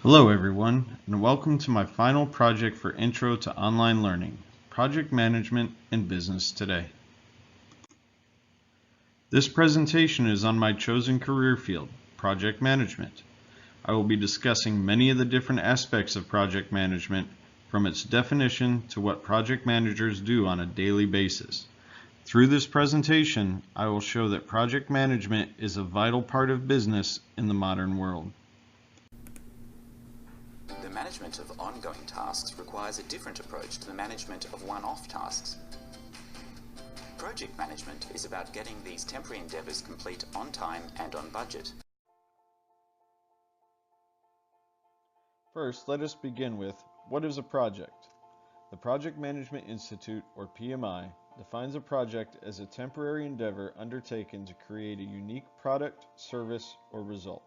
Hello everyone, and welcome to my final project for Intro to Online Learning, Project Management in Business Today. This presentation is on my chosen career field, Project Management. I will be discussing many of the different aspects of project management, from its definition to what project managers do on a daily basis. Through this presentation, I will show that project management is a vital part of business in the modern world. The management of ongoing tasks requires a different approach to the management of one-off tasks. Project management is about getting these temporary endeavours complete on time and on budget. First, let us begin with, what is a project? The Project Management Institute, or PMI, defines a project as a temporary endeavor undertaken to create a unique product, service, or result.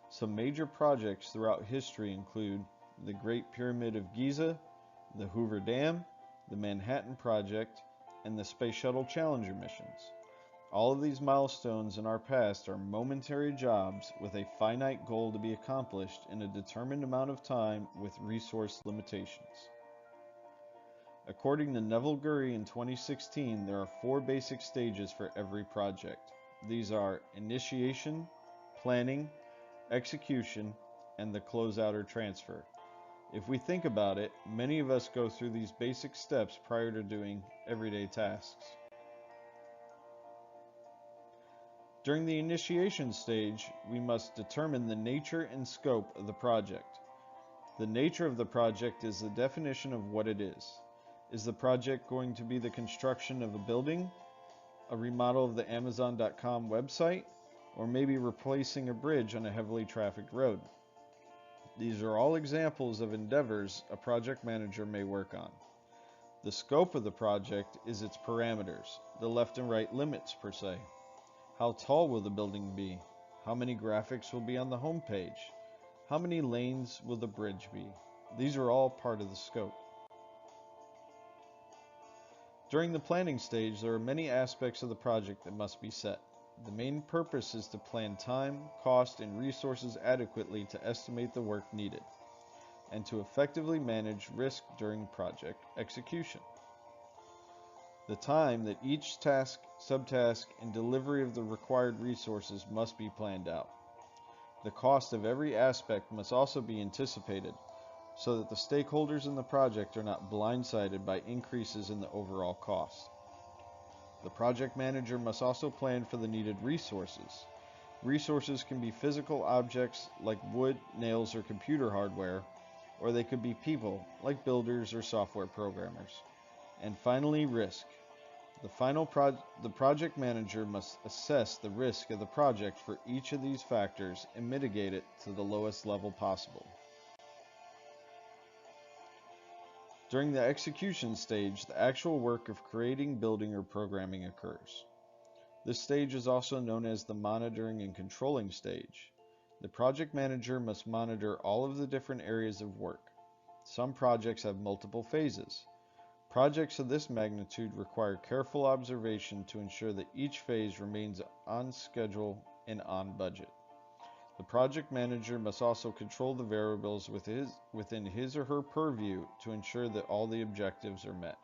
Some major projects throughout history include the Great Pyramid of Giza, the Hoover Dam, the Manhattan Project, and the Space Shuttle Challenger missions. All of these milestones in our past are momentary jobs with a finite goal to be accomplished in a determined amount of time with resource limitations. According to Neville Gurry in 2016, there are 4 basic stages for every project. These are initiation, planning, execution, and the closeout or transfer. If we think about it, many of us go through these basic steps prior to doing everyday tasks. During the initiation stage, we must determine the nature and scope of the project. The nature of the project is the definition of what it is. Is the project going to be the construction of a building, a remodel of the Amazon.com website, or maybe replacing a bridge on a heavily trafficked road? These are all examples of endeavors a project manager may work on. The scope of the project is its parameters, the left and right limits per se. How tall will the building be? How many graphics will be on the home page? How many lanes will the bridge be? These are all part of the scope. During the planning stage, there are many aspects of the project that must be set. The main purpose is to plan time, cost, and resources adequately to estimate the work needed, and to effectively manage risk during project execution. The time that each task, subtask, and delivery of the required resources must be planned out. The cost of every aspect must also be anticipated, so that the stakeholders in the project are not blindsided by increases in the overall cost. The project manager must also plan for the needed resources. Resources can be physical objects like wood, nails, or computer hardware, or they could be people like builders or software programmers. And finally, risk. The project manager must assess the risk of the project for each of these factors and mitigate it to the lowest level possible. During the execution stage, the actual work of creating, building, or programming occurs. This stage is also known as the monitoring and controlling stage. The project manager must monitor all of the different areas of work. Some projects have multiple phases. Projects of this magnitude require careful observation to ensure that each phase remains on schedule and on budget. The project manager must also control the variables within his or her purview to ensure that all the objectives are met.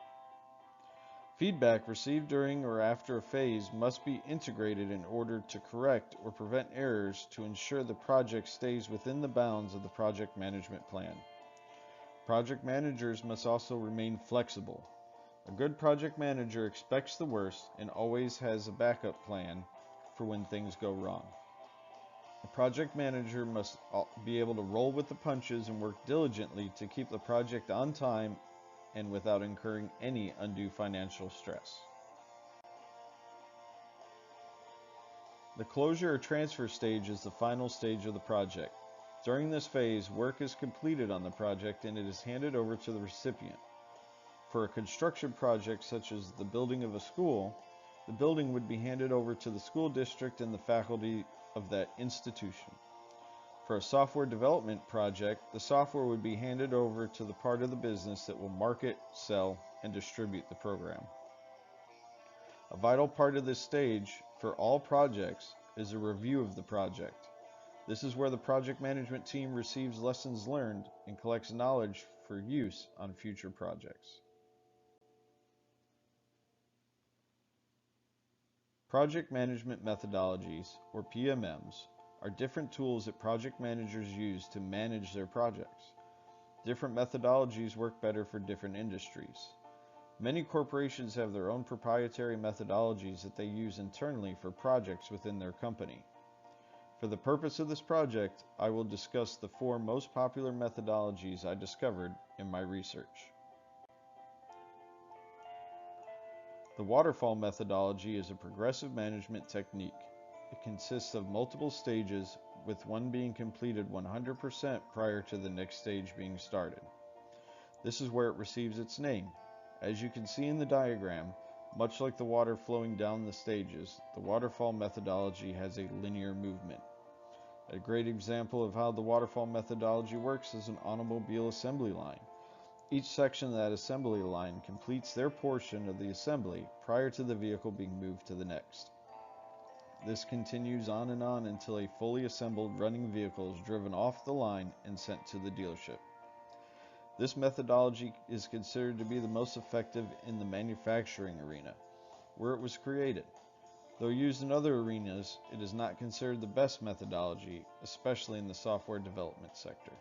Feedback received during or after a phase must be integrated in order to correct or prevent errors to ensure the project stays within the bounds of the project management plan. Project managers must also remain flexible. A good project manager expects the worst and always has a backup plan for when things go wrong. A project manager must be able to roll with the punches and work diligently to keep the project on time and without incurring any undue financial stress. The closure or transfer stage is the final stage of the project. During this phase, work is completed on the project and it is handed over to the recipient. For a construction project such as the building of a school, the building would be handed over to the school district and the faculty of that institution. For a software development project, the software would be handed over to the part of the business that will market, sell, and distribute the program. A vital part of this stage for all projects is a review of the project. This is where the project management team receives lessons learned and collects knowledge for use on future projects. Project management methodologies, or PMMs, are different tools that project managers use to manage their projects. Different methodologies work better for different industries. Many corporations have their own proprietary methodologies that they use internally for projects within their company. For the purpose of this project, I will discuss the 4 most popular methodologies I discovered in my research. The waterfall methodology is a progressive management technique. It consists of multiple stages, with one being completed 100% prior to the next stage being started. This is where it receives its name. As you can see in the diagram, much like the water flowing down the stages, the waterfall methodology has a linear movement. A great example of how the waterfall methodology works is an automobile assembly line. Each section of that assembly line completes their portion of the assembly prior to the vehicle being moved to the next. This continues on until a fully assembled running vehicle is driven off the line and sent to the dealership. This methodology is considered to be the most effective in the manufacturing arena, where it was created. Though used in other arenas, it is not considered the best methodology, especially in the software development sector.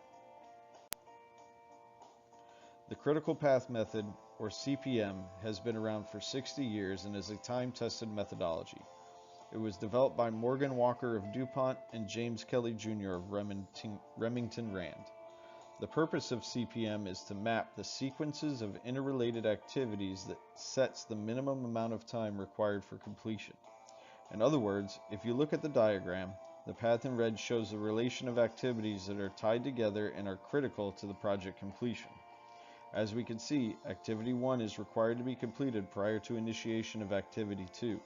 The critical path method, or CPM, has been around for 60 years and is a time-tested methodology. It was developed by Morgan Walker of DuPont and James Kelly Jr. of Remington Rand. The purpose of CPM is to map the sequences of interrelated activities that sets the minimum amount of time required for completion. In other words, if you look at the diagram, the path in red shows the relation of activities that are tied together and are critical to the project completion. As we can see, Activity 1 is required to be completed prior to initiation of Activity 2.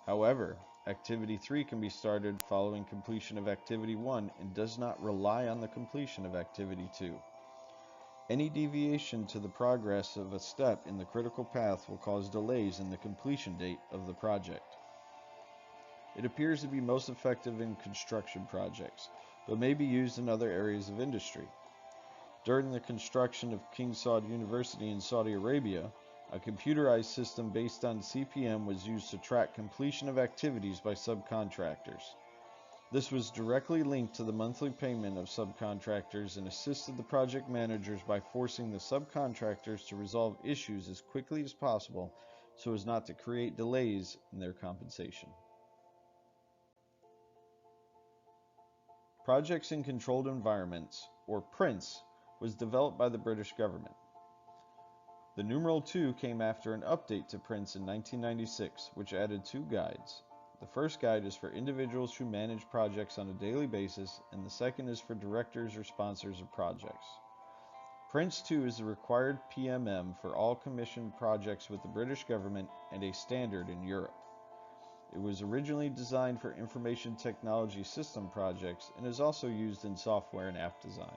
However, Activity 3 can be started following completion of Activity 1 and does not rely on the completion of Activity 2. Any deviation to the progress of a step in the critical path will cause delays in the completion date of the project. It appears to be most effective in construction projects, but may be used in other areas of industry. During the construction of King Saud University in Saudi Arabia, a computerized system based on CPM was used to track completion of activities by subcontractors. This was directly linked to the monthly payment of subcontractors and assisted the project managers by forcing the subcontractors to resolve issues as quickly as possible so as not to create delays in their compensation. Projects in Controlled Environments, or PRINCE, was developed by the British government. The numeral 2 came after an update to PRINCE in 1996, which added 2 guides. The first guide is for individuals who manage projects on a daily basis, and the second is for directors or sponsors of projects. PRINCE 2 is the required PMM for all commissioned projects with the British government and a standard in Europe. It was originally designed for information technology system projects and is also used in software and app design.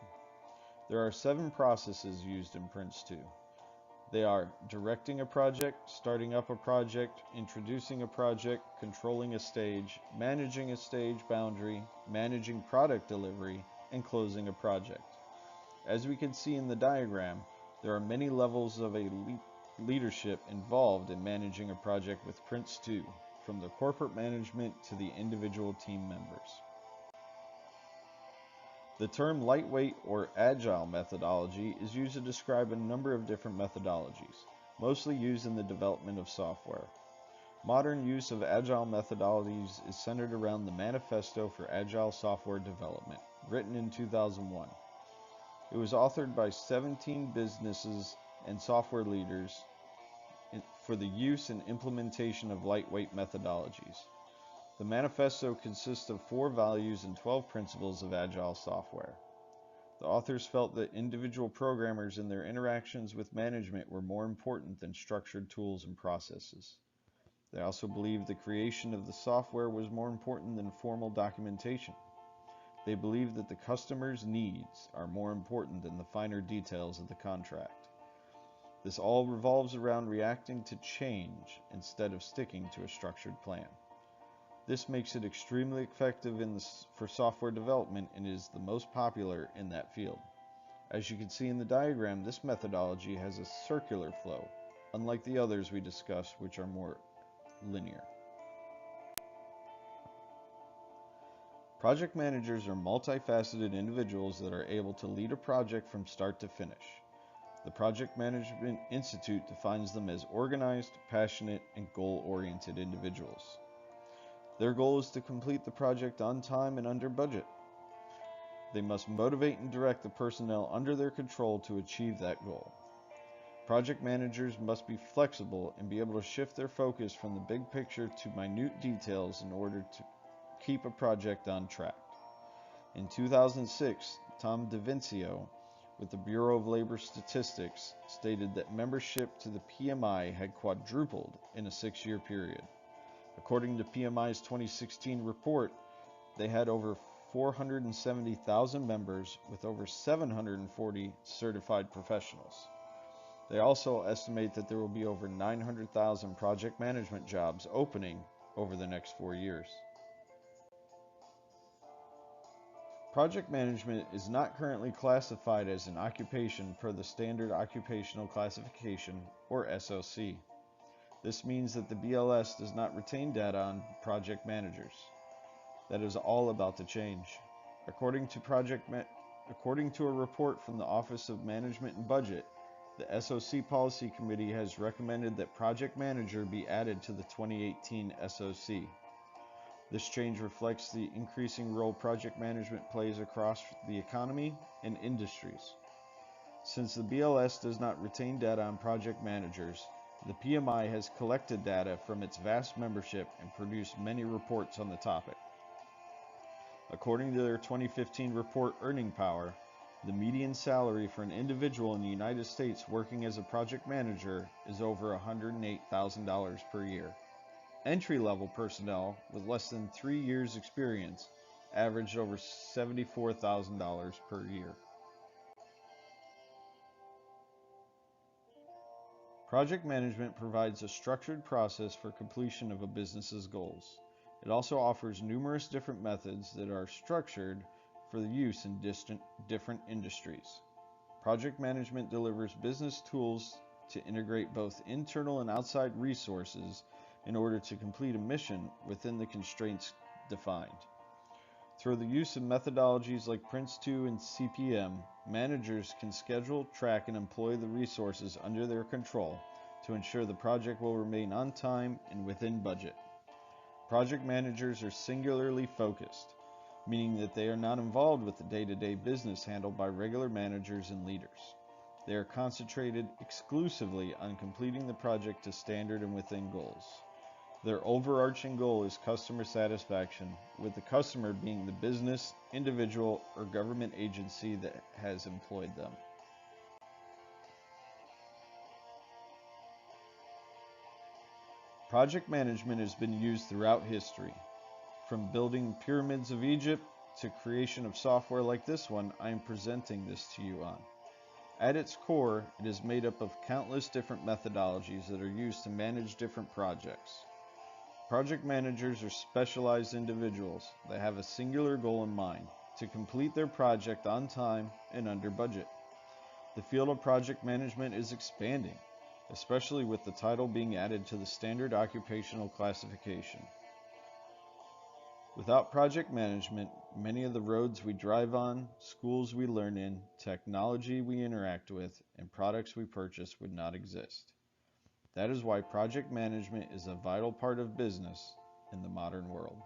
There are 7 processes used in PRINCE 2. They are directing a project, starting up a project, introducing a project, controlling a stage, managing a stage boundary, managing product delivery, and closing a project. As we can see in the diagram, there are many levels of leadership involved in managing a project with PRINCE 2, from the corporate management to the individual team members. The term lightweight or agile methodology is used to describe a number of different methodologies, mostly used in the development of software. Modern use of agile methodologies is centered around the Manifesto for Agile Software Development, written in 2001. It was authored by 17 businesses and software leaders for the use and implementation of lightweight methodologies. The manifesto consists of 4 values and 12 principles of agile software. The authors felt that individual programmers and their interactions with management were more important than structured tools and processes. They also believed the creation of the software was more important than formal documentation. They believed that the customer's needs are more important than the finer details of the contract. This all revolves around reacting to change instead of sticking to a structured plan. This makes it extremely effective for software development and is the most popular in that field. As you can see in the diagram, this methodology has a circular flow, unlike the others we discussed, which are more linear. Project managers are multifaceted individuals that are able to lead a project from start to finish. The Project Management Institute defines them as organized, passionate, and goal-oriented individuals. Their goal is to complete the project on time and under budget. They must motivate and direct the personnel under their control to achieve that goal. Project managers must be flexible and be able to shift their focus from the big picture to minute details in order to keep a project on track. In 2006, Tom DeVincio, with the Bureau of Labor Statistics, stated that membership to the PMI had quadrupled in a 6-year period. According to PMI's 2016 report, they had over 470,000 members with over 740 certified professionals. They also estimate that there will be over 900,000 project management jobs opening over the next 4 years. Project management is not currently classified as an occupation per the Standard Occupational Classification, or SOC. This means that the BLS does not retain data on project managers. That is all about to change. According to a report from the Office of Management and Budget, the SOC Policy Committee has recommended that project manager be added to the 2018 SOC. This change reflects the increasing role project management plays across the economy and industries. Since the BLS does not retain data on project managers, the PMI has collected data from its vast membership and produced many reports on the topic. According to their 2015 report, Earning Power, the median salary for an individual in the United States working as a project manager is over $108,000 per year. Entry-level personnel with less than 3 years experience averaged over $74,000 per year. Project management provides a structured process for completion of a business's goals. It also offers numerous different methods that are structured for the use in different industries. Project management delivers business tools to integrate both internal and outside resources in order to complete a mission within the constraints defined. Through the use of methodologies like PRINCE2 and CPM, managers can schedule, track, and employ the resources under their control to ensure the project will remain on time and within budget. Project managers are singularly focused, meaning that they are not involved with the day-to-day business handled by regular managers and leaders. They are concentrated exclusively on completing the project to standard and within goals. Their overarching goal is customer satisfaction, with the customer being the business, individual, or government agency that has employed them. Project management has been used throughout history. From building pyramids of Egypt to creation of software like this one I am presenting this to you on. At its core, it is made up of countless different methodologies that are used to manage different projects. Project managers are specialized individuals that have a singular goal in mind, to complete their project on time and under budget. The field of project management is expanding, especially with the title being added to the Standard Occupational Classification. Without project management, many of the roads we drive on, schools we learn in, technology we interact with, and products we purchase would not exist. That is why project management is a vital part of business in the modern world.